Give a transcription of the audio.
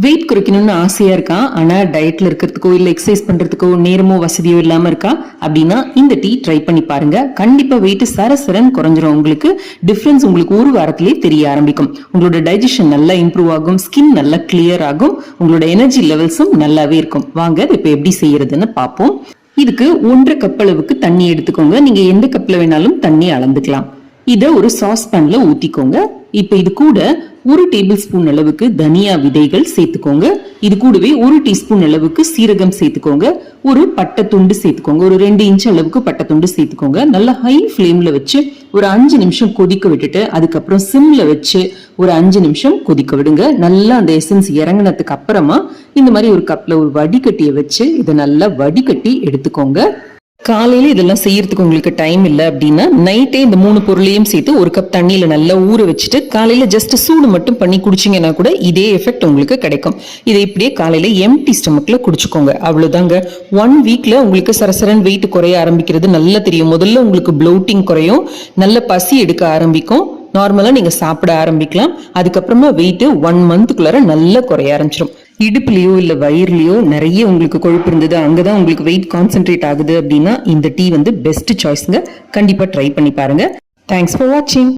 Wait குறைக்கணும்னு ஆசையா இருக்கா, ஆனா டயட்ல இருக்கிறதுக்கோ இல்ல எக்ஸசைஸ் பண்றதுக்கோ நேரமோ வசதியோ இல்லாம இருக்கா அப்படின்னா இந்த டீ ட்ரை பண்ணி பாருங்க. கண்டிப்பா வெயிட் சரசரன் குறைஞ்சிரும். உங்களுக்கு டிஃபரன்ஸ் உங்களுக்கு ஒரு வாரத்திலேயே தெரிய ஆரம்பிக்கும். உங்களோட டைஜஷன் நல்லா இம்ப்ரூவ் ஆகும், ஸ்கின் நல்லா கிளியர் ஆகும், உங்களோட எனர்ஜி லெவல்ஸும் நல்லாவே இருக்கும். வாங்க இப்ப எப்படி செய்யறதுன்னு பார்ப்போம். இதுக்கு 1.5 கப் அளவுக்கு தண்ணி எடுத்துக்கோங்க. நீங்க எந்த கப்ல வேணாலும் தண்ணி அளந்துக்கலாம். இத ஒரு சாஸ் பேன்ல ஊத்திக்கோங்க. இப்ப இது கூட 1 டேபிள் ஸ்பூன் அளவுக்கு தனியா விதைகள் சேர்த்துக்கோங்க. இது கூடவே 1 டீஸ்பூன் அளவுக்கு சீரகம் சேர்த்துக்கோங்க. ஒரு பட்டை துண்டு சேர்த்துக்கோங்க. ஒரு 2 இன்ச் அளவுக்கு பட்டை துண்டு சேர்த்துக்கோங்க. நல்லா ஹை ஃப்ளேம்ல வச்சு ஒரு 5 நிமிஷம் கொதிக்க விட்டுட்டு அதுக்கப்புறம் சிம்ல வச்சு ஒரு 5 நிமிஷம் கொதிக்க விடுங்க. நல்லா அந்த எசன்ஸ் இறங்கினதுக்கு அப்புறமா இந்த மாதிரி ஒரு கப்ல ஒரு வடிகட்டியை வச்சு இதை நல்லா வடிகட்டி எடுத்துக்கோங்க. காலையில இதெல்லாம் செய்யறதுக்கு உங்களுக்கு டைம் இல்லை அப்படின்னா நைட்டே இந்த 3 பொருளையும் சேர்த்து 1 கப் தண்ணியில நல்லா ஊற வச்சுட்டு காலையில ஜஸ்ட் சூடு மட்டும் பண்ணி குடிச்சிங்கன்னா கூட இதே எஃபெக்ட் உங்களுக்கு கிடைக்கும். இதை இப்படியே காலையில எம்டி ஸ்டமக்ல குடிச்சுக்கோங்க. அவ்வளவுதாங்க. 1 வீக்ல உங்களுக்கு சரசரன் வெயிட் குறைய ஆரம்பிக்கிறது நல்லா தெரியும். முதல்ல உங்களுக்கு ப்ளோட்டிங் குறையும், நல்ல பசி எடுக்க ஆரம்பிக்கும், நார்மலா நீங்க சாப்பிட ஆரம்பிக்கலாம். அதுக்கப்புறமா வெயிட் 1 மந்த்க்குள்ளார நல்லா குறைய ஆரம்பிச்சிடும். இடுப்புலயோ இல்ல வயிறுலயோ நிறைய உங்களுக்கு கொழுப்பு இருந்தது, அங்கதான் உங்களுக்கு வெயிட் கான்சென்ட்ரேட் ஆகுது அப்படின்னா இந்த டீ பெஸ்ட் சாய்ஸ்ங்க. கண்டிப்பா ட்ரை பண்ணி பாருங்க. தேங்க்ஸ் ஃபார் வாட்சிங்.